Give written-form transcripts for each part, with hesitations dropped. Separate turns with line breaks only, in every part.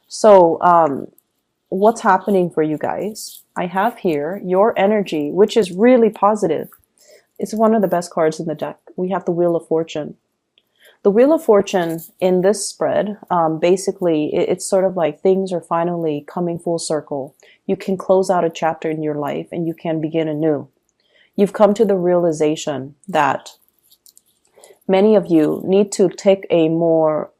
So, what's happening for you guys? I have here your energy, which is really positive. It's one of the best cards in the deck. We have the Wheel of Fortune. The Wheel of Fortune in this spread, basically, it's sort of like things are finally coming full circle. You can close out a chapter in your life and you can begin anew. You've come to the realization that many of you need to take a more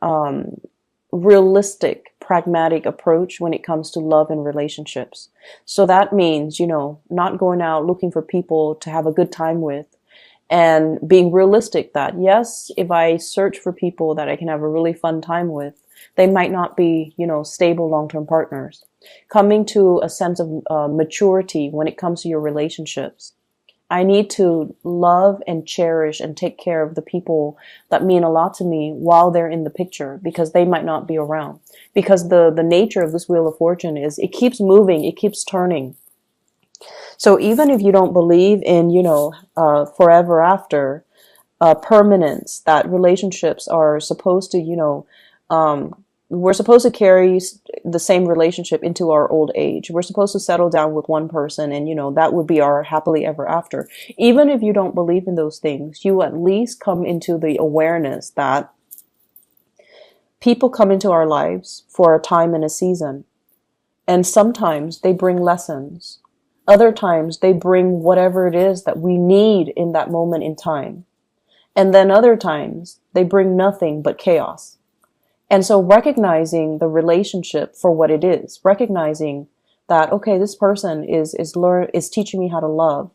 realistic, pragmatic approach when it comes to love and relationships. So that means, not going out looking for people to have a good time with, and being realistic that, yes, if I search for people that I can have a really fun time with, they might not be, stable long-term partners. Coming to a sense of maturity when it comes to your relationships. I need to love and cherish and take care of the people that mean a lot to me while they're in the picture, because they might not be around. Because the nature of this Wheel of Fortune is it keeps moving, it keeps turning. So even if you don't believe in, forever after, permanence, that relationships are supposed to, we're supposed to carry the same relationship into our old age. We're supposed to settle down with one person and, that would be our happily ever after. Even if you don't believe in those things, you at least come into the awareness that people come into our lives for a time and a season. And sometimes they bring lessons. Other times they bring whatever it is that we need in that moment in time. And then other times they bring nothing but chaos. And so recognizing the relationship for what it is, recognizing that, okay, this person is teaching me how to love.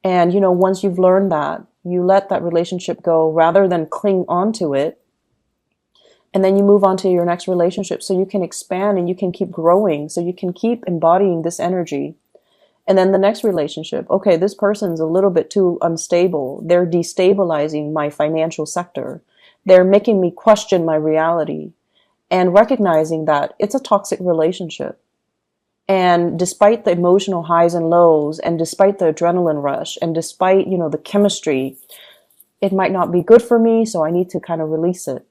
And, once you've learned that, you let that relationship go rather than cling onto it. And then you move on to your next relationship so you can expand and you can keep growing, so you can keep embodying this energy. And then the next relationship, okay, this person's a little bit too unstable. They're destabilizing my financial sector. They're making me question my reality, and recognizing that it's a toxic relationship. And despite the emotional highs and lows, and despite the adrenaline rush, and despite, the chemistry, it might not be good for me, so I need to kind of release it.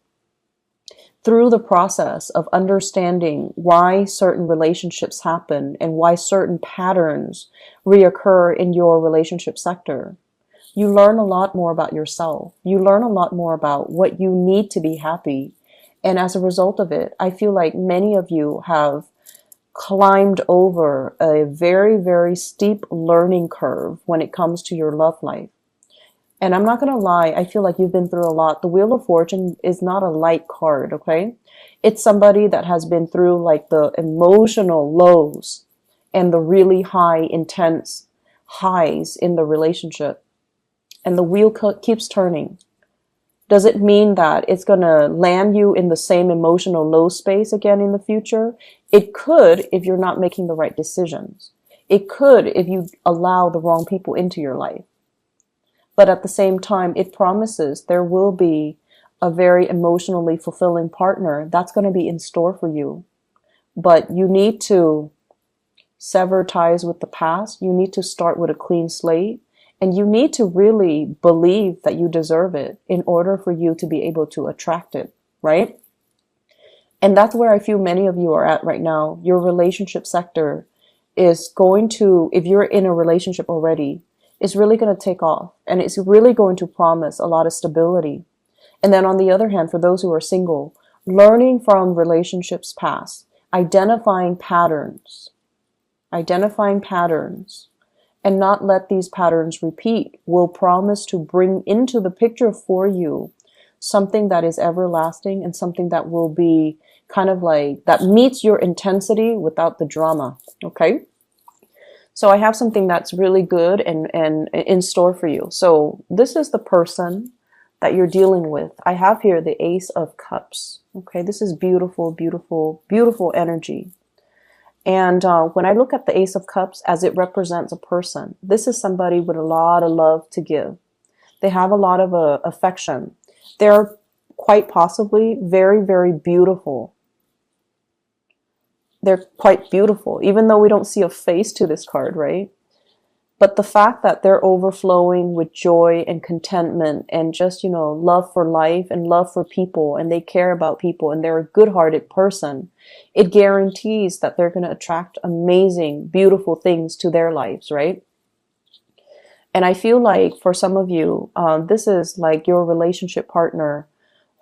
Through the process of understanding why certain relationships happen and why certain patterns reoccur in your relationship sector, you learn a lot more about yourself. You learn a lot more about what you need to be happy. And as a result of it, I feel like many of you have climbed over a very, very steep learning curve when it comes to your love life. And I'm not going to lie, I feel like you've been through a lot. The Wheel of Fortune is not a light card, okay? It's somebody that has been through like the emotional lows and the really high, intense highs in the relationship. And the wheel keeps turning. Does it mean that it's going to land you in the same emotional low space again in the future? It could if you're not making the right decisions. It could if you allow the wrong people into your life. But at the same time, it promises there will be a very emotionally fulfilling partner that's going to be in store for you. But you need to sever ties with the past. You need to start with a clean slate. And you need to really believe that you deserve it in order for you to be able to attract it, right? And that's where I feel many of you are at right now. Your relationship sector is going to, if you're in a relationship already, is really going to take off, and it's really going to promise a lot of stability. And then on the other hand, for those who are single, learning from relationships past, identifying patterns, and not let these patterns repeat will promise to bring into the picture for you something that is everlasting and something that will be kind of like, that meets your intensity without the drama, okay? So I have something that's really good and in store for you. So this is the person that you're dealing with. I have here the Ace of Cups. Okay, this is beautiful, beautiful, beautiful energy. And when I look at the Ace of Cups as it represents a person, this is somebody with a lot of love to give. They have a lot of affection. They're quite possibly very, very beautiful. They're quite beautiful, even though we don't see a face to this card, right? But the fact that they're overflowing with joy and contentment and just, love for life and love for people, and they care about people, and they're a good-hearted person, it guarantees that they're going to attract amazing, beautiful things to their lives, right? And I feel like for some of you, this is like your relationship partner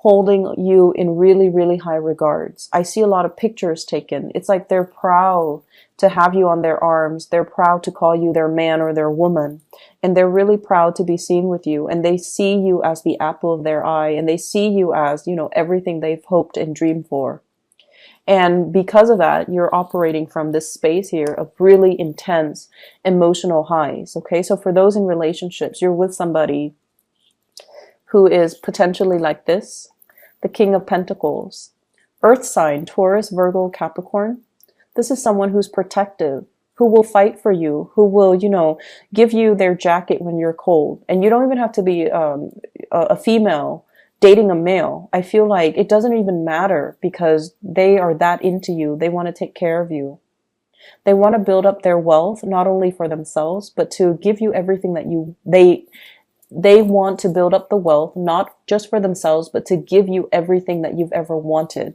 holding you in really, really high regards. I see a lot of pictures taken. It's like they're proud to have you on their arms. They're proud to call you their man or their woman. And they're really proud to be seen with you. And they see you as the apple of their eye. And they see you as, everything they've hoped and dreamed for. And because of that, you're operating from this space here of really intense emotional highs. Okay. So for those in relationships, you're with somebody who is potentially like this, the King of Pentacles, Earth sign, Taurus, Virgo, Capricorn. This is someone who's protective, who will fight for you, who will, give you their jacket when you're cold. And you don't even have to be a female dating a male. I feel like it doesn't even matter because they are that into you. They want to take care of you. They want to build up their wealth, not only for themselves, but to give you everything that they want to build up the wealth, not just for themselves, but to give you everything that you've ever wanted.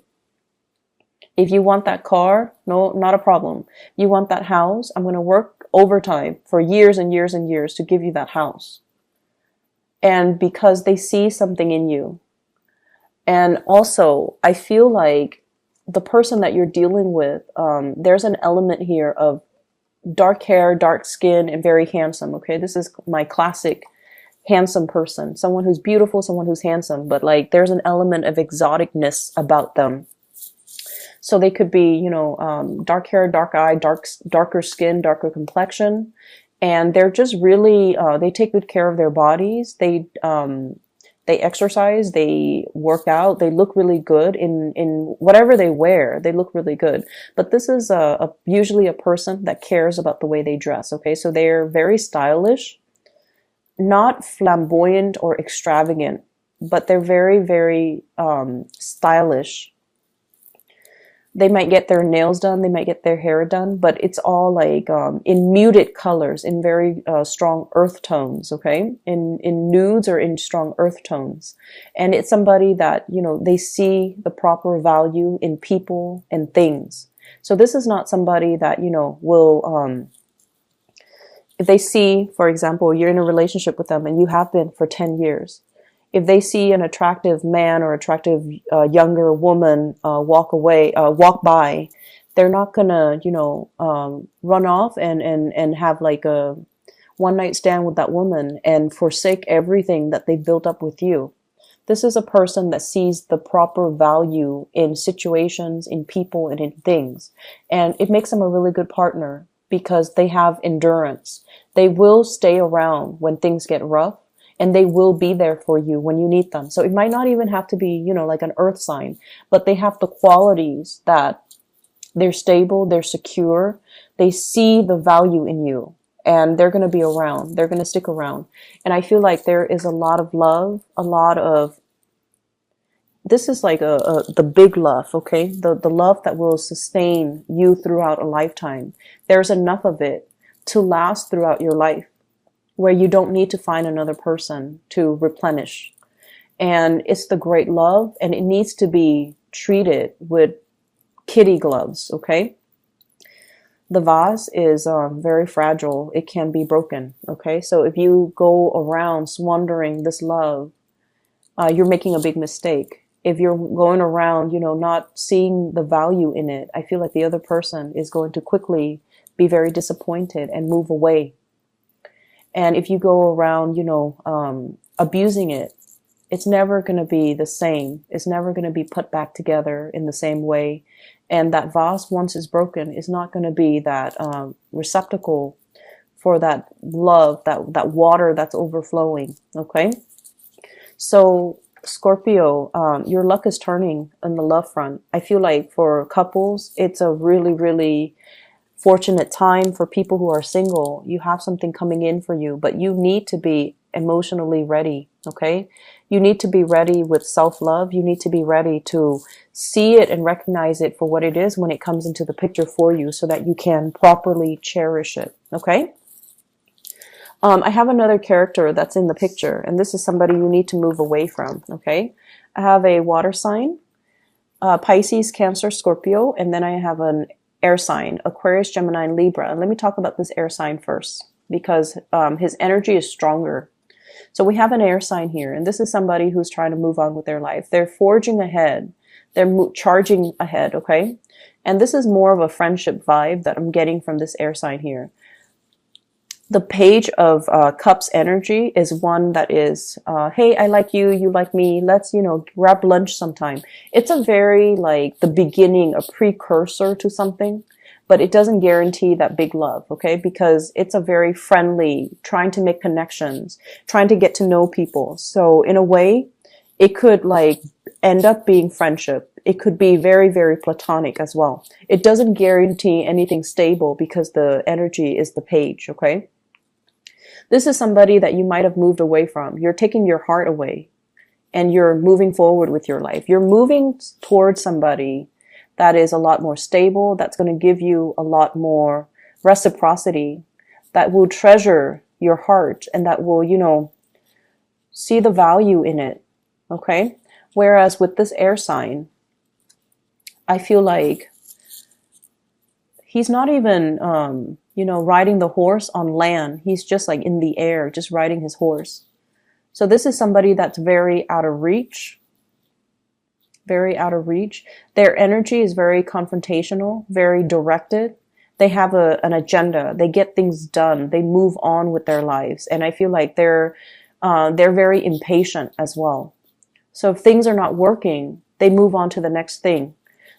If you want that car, no, not a problem. You want that house, I'm going to work overtime for years and years and years to give you that house. And because they see something in you. And also, I feel like the person that you're dealing with, there's an element here of dark hair, dark skin, and very handsome. Okay, this is my classic handsome person, someone who's beautiful, someone who's handsome, but like there's an element of exoticness about them. So they could be, dark hair, dark eye, darker skin, darker complexion, and they're just really, they take good care of their bodies. They exercise, they work out, they look really good in whatever they wear. They look really good. But this is usually a person that cares about the way they dress. Okay, so they're very stylish. Not flamboyant or extravagant, but they're very, very stylish. They might get their nails done, they might get their hair done, but it's all like in muted colors, in very strong earth tones, okay? In nudes or in strong earth tones. And it's somebody that, they see the proper value in people and things. So this is not somebody that, will... if they see, for example, you're in a relationship with them and you have been for 10 years, if they see an attractive man or attractive younger woman walk by, they're not gonna, run off and have like a one night stand with that woman and forsake everything that they built up with you. This is a person that sees the proper value in situations, in people, and in things. And it makes them a really good partner because they have endurance. They will stay around when things get rough. And they will be there for you when you need them. So it might not even have to be, like an earth sign, but they have the qualities that they're stable, they're secure, they see the value in you, and they're going to be around. They're going to stick around. And I feel like there is a lot of love, this is like the big love, okay? The love that will sustain you throughout a lifetime. There's enough of it to last throughout your life, where you don't need to find another person to replenish. And it's the great love, and it needs to be treated with kitty gloves, okay? The vase is very fragile. It can be broken, okay? So if you go around squandering this love, you're making a big mistake. If you're going around, not seeing the value in it, I feel like the other person is going to quickly be very disappointed and move away. And if you go around, abusing it, it's never going to be the same. It's never going to be put back together in the same way. And that vase, once it's broken, is not going to be that receptacle for that love, that water that's overflowing. Okay? So, Scorpio, your luck is turning on the love front. I feel like for couples, it's a really, really fortunate time. For people who are single, you have something coming in for you, but you need to be emotionally ready, okay? You need to be ready with self-love. You need to be ready to see it and recognize it for what it is when it comes into the picture for you so that you can properly cherish it, okay? I have another character that's in the picture, and this is somebody you need to move away from, okay? I have a water sign, Pisces, Cancer, Scorpio, and then I have an air sign, Aquarius, Gemini, and Libra. And let me talk about this air sign first, because his energy is stronger. So we have an air sign here, and this is somebody who's trying to move on with their life. They're forging ahead. They're charging ahead, okay? And this is more of a friendship vibe that I'm getting from this air sign here. The Page of Cups energy is one that is, hey, I like you, you like me, let's, grab lunch sometime. It's a very, like, the beginning, a precursor to something, but it doesn't guarantee that big love, okay? Because it's a very friendly, trying to make connections, trying to get to know people. So in a way, it could, like, end up being friendship. It could be very, very platonic as well. It doesn't guarantee anything stable because the energy is the Page, okay? This is somebody that you might have moved away from. You're taking your heart away and you're moving forward with your life. You're moving towards somebody that is a lot more stable, that's going to give you a lot more reciprocity, that will treasure your heart and that will, see the value in it. Okay? Whereas with this air sign, I feel like he's not even, riding the horse on land. He's just like in the air, just riding his horse. So this is somebody that's very out of reach. Very out of reach. Their energy is very confrontational, very directed. They have an agenda. They get things done. They move on with their lives. And I feel like they're very impatient as well. So if things are not working, they move on to the next thing.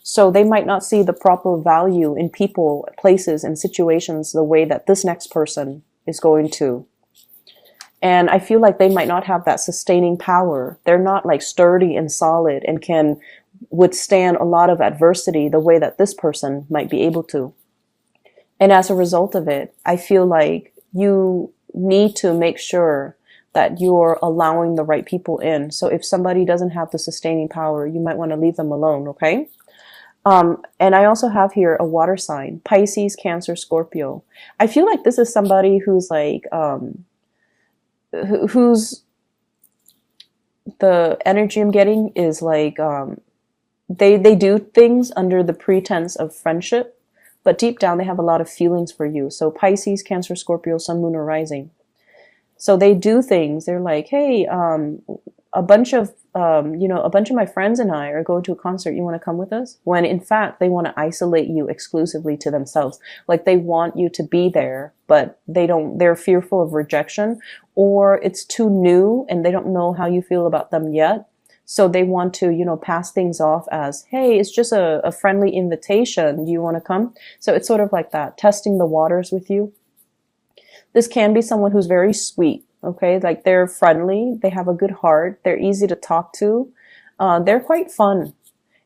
So they might not see the proper value in people, places, and situations the way that this next person is going to. And I feel like they might not have that sustaining power. They're not like sturdy and solid and can withstand a lot of adversity the way that this person might be able to. And as a result of it, I feel like you need to make sure that you're allowing the right people in. So if somebody doesn't have the sustaining power, you might want to leave them alone, okay? And I also have here a water sign, Pisces, Cancer, Scorpio. I feel like this is somebody who's like, who's the energy I'm getting is like, they do things under the pretense of friendship, but deep down they have a lot of feelings for you. So Pisces, Cancer, Scorpio, Sun, Moon, or Rising. So they do things. They're like, hey, a bunch of my friends and I are going to a concert. You want to come with us? When in fact, they want to isolate you exclusively to themselves. Like they want you to be there, but they're fearful of rejection, or it's too new and they don't know how you feel about them yet. So they want to, pass things off as, hey, it's just a friendly invitation. Do you want to come? So it's sort of like that, testing the waters with you. This can be someone who's very sweet. Okay, like they're friendly, they have a good heart, they're easy to talk to, they're quite fun.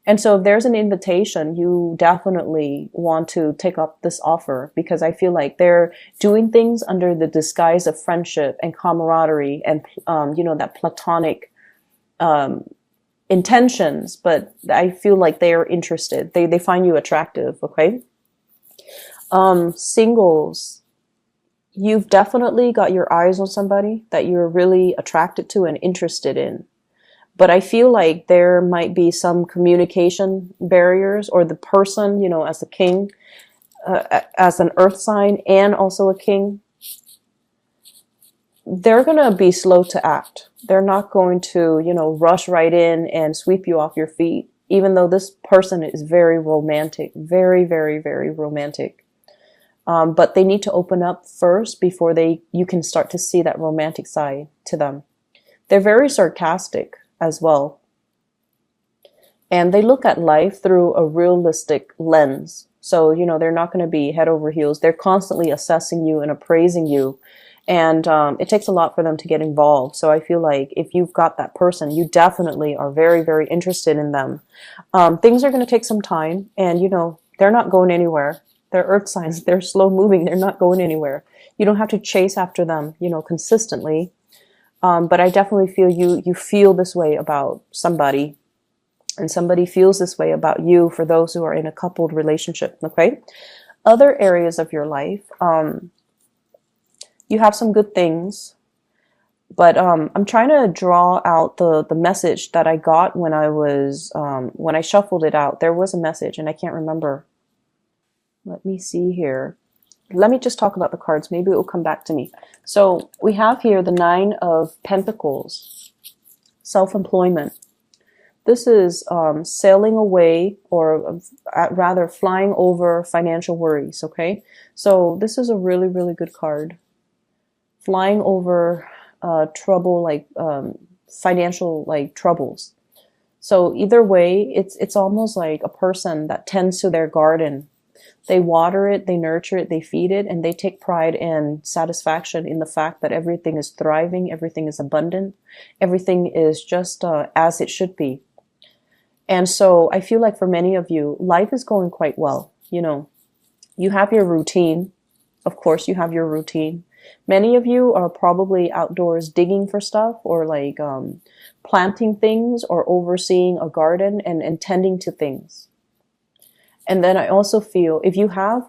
And so if there's an invitation, you definitely want to take up this offer, because I feel like they're doing things under the disguise of friendship and camaraderie and, that platonic intentions, but I feel like they are interested. They find you attractive, okay? Singles. You've definitely got your eyes on somebody that you're really attracted to and interested in. But I feel like there might be some communication barriers, or the person, as a king, as an earth sign and also a king, they're going to be slow to act. They're not going to, rush right in and sweep you off your feet, even though this person is very romantic, very, very, very romantic. But they need to open up first before you can start to see that romantic side to them. They're very sarcastic as well. And they look at life through a realistic lens. So, they're not going to be head over heels. They're constantly assessing you and appraising you. And it takes a lot for them to get involved. So I feel like if you've got that person, you definitely are very, very interested in them. Things are going to take some time. And, they're not going anywhere. They're earth signs. They're slow moving. They're not going anywhere. You don't have to chase after them, consistently. But I definitely feel you feel this way about somebody, and somebody feels this way about you for those who are in a coupled relationship. Okay. Other areas of your life, You have some good things, but I'm trying to draw out the message that I got when I was when I shuffled it out. There was a message, and I can't remember. Let me see here. Let me just talk about the cards. Maybe it will come back to me. So we have here the Nine of Pentacles, self-employment. This is sailing away, or rather flying over financial worries, okay? So this is a really, really good card. Flying over trouble, like financial like troubles. So either way, it's almost like a person that tends to their garden. They water it, they nurture it, they feed it, and they take pride and satisfaction in the fact that everything is thriving, everything is abundant, everything is just as it should be. And so I feel like for many of you, life is going quite well. You know, you have your routine. Of course, you have your routine. Many of you are probably outdoors digging for stuff, or like planting things, or overseeing a garden and tending to things. And then I also feel if you have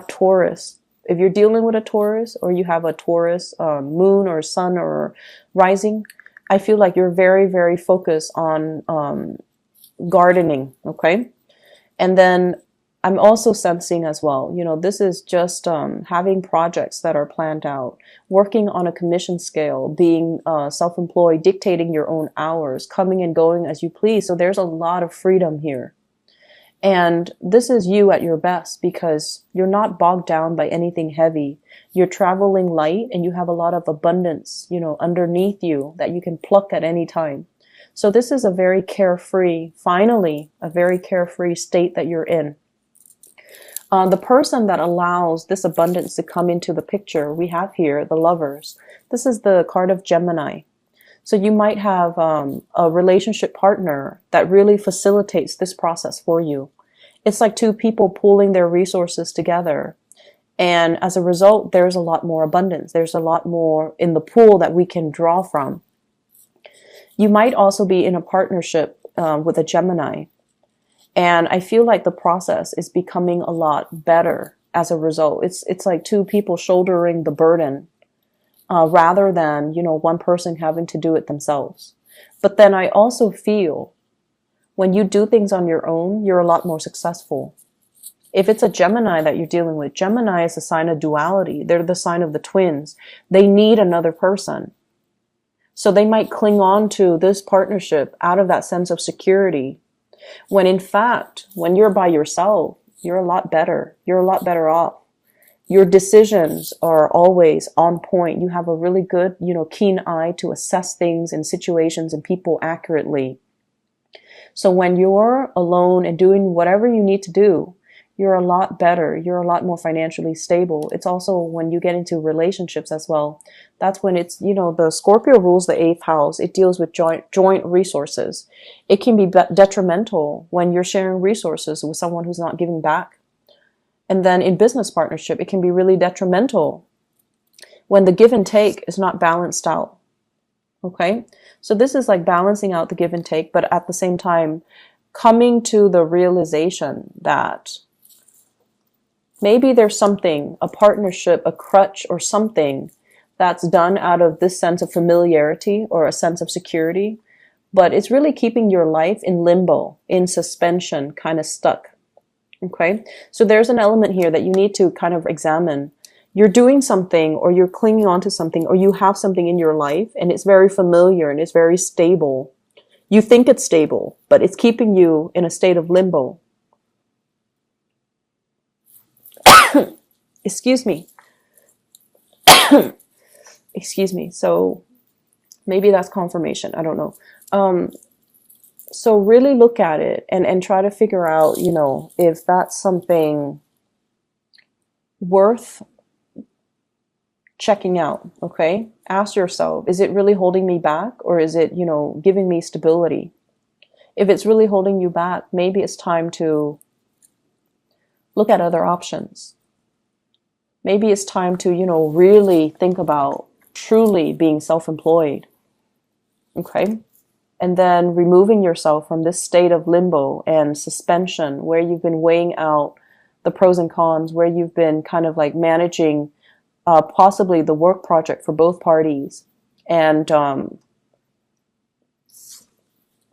Taurus, if you're dealing with a Taurus, or you have a Taurus moon or sun or rising, I feel like you're very, very focused on gardening, okay? And then I'm also sensing as well, you know, this is just having projects that are planned out, working on a commission scale, being self-employed, dictating your own hours, coming and going as you please. So there's a lot of freedom here. And this is you at your best because you're not bogged down by anything heavy. You're traveling light and you have a lot of abundance, you know, underneath you that you can pluck at any time. So this is a very carefree, finally, a very carefree state that you're in. The person that allows this abundance to come into the picture, we have here the Lovers. This is the card of Gemini. So you might have a relationship partner that really facilitates this process for you. It's like two people pooling their resources together. And as a result, there's a lot more abundance. There's a lot more in the pool that we can draw from. You might also be in a partnership with a Gemini. And I feel like the process is becoming a lot better as a result. It's like two people shouldering the burden. Rather than, you know, one person having to do it themselves. But then I also feel when you do things on your own, you're a lot more successful. If it's a Gemini that you're dealing with, Gemini is a sign of duality. They're the sign of the twins. They need another person. So they might cling on to this partnership out of that sense of security. When in fact, when you're by yourself, you're a lot better. You're a lot better off. Your decisions are always on point. You have a really good, you know, keen eye to assess things and situations and people accurately. So when you're alone and doing whatever you need to do, you're a lot better. You're a lot more financially stable. It's also when you get into relationships as well. That's when it's, you know, the Scorpio rules the 8th house. It deals with joint resources. It can be detrimental when you're sharing resources with someone who's not giving back. And then in business partnership, it can be really detrimental when the give and take is not balanced out. Okay? So this is like balancing out the give and take, but at the same time, coming to the realization that maybe there's something, a partnership, a crutch, or something that's done out of this sense of familiarity or a sense of security, but it's really keeping your life in limbo, in suspension, kind of stuck. Okay, so there's an element here that you need to kind of examine. You're doing something, or you're clinging on to something, or you have something in your life and it's very familiar and it's very stable. You think it's stable, but it's keeping you in a state of limbo. Excuse me. Excuse me. So maybe that's confirmation. I don't know. So really look at it and try to figure out, you know, if that's something worth checking out, okay? Ask yourself, is it really holding me back, or is it, you know, giving me stability? If it's really holding you back, maybe it's time to look at other options. Maybe it's time to, you know, really think about truly being self-employed, okay? And then removing yourself from this state of limbo and suspension where you've been weighing out the pros and cons, where you've been kind of like managing possibly the work project for both parties, and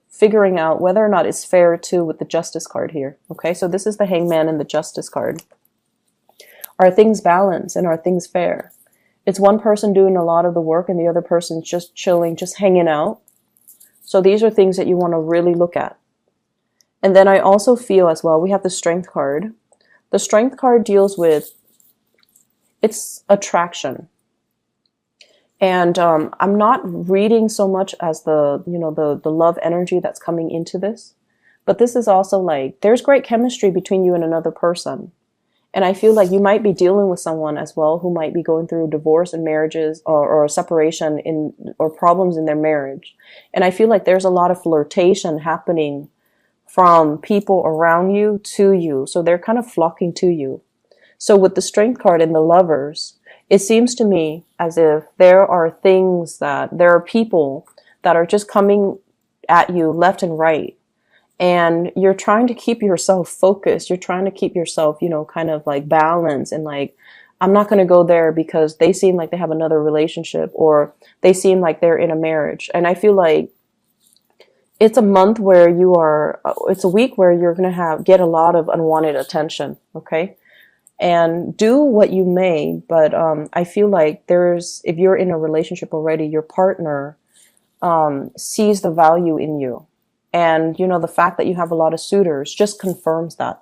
figuring out whether or not it's fair too with the Justice card here. Okay, so this is the Hangman and the Justice card. Are things balanced and are things fair? It's one person doing a lot of the work and the other person's just chilling, just hanging out. So these are things that you want to really look at. And then I also feel as well, we have the Strength card. The Strength card deals with, it's attraction. And I'm not reading so much as the, you know, the love energy that's coming into this. But this is also like, there's great chemistry between you and another person. And I feel like you might be dealing with someone as well who might be going through divorce and marriages, or a separation or problems in their marriage. And I feel like there's a lot of flirtation happening from people around you to you. So they're kind of flocking to you. So with the Strength card and the Lovers, it seems to me as if there are people that are just coming at you left and right. And you're trying to keep yourself focused. You're trying to keep yourself, you know, kind of like balanced, and like, I'm not going to go there because they seem like they have another relationship, or they seem like they're in a marriage. And I feel like it's a month where it's a week where you're going to get a lot of unwanted attention. Okay. And do what you may, but I feel like if you're in a relationship already, your partner sees the value in you. And, you know, the fact that you have a lot of suitors just confirms that.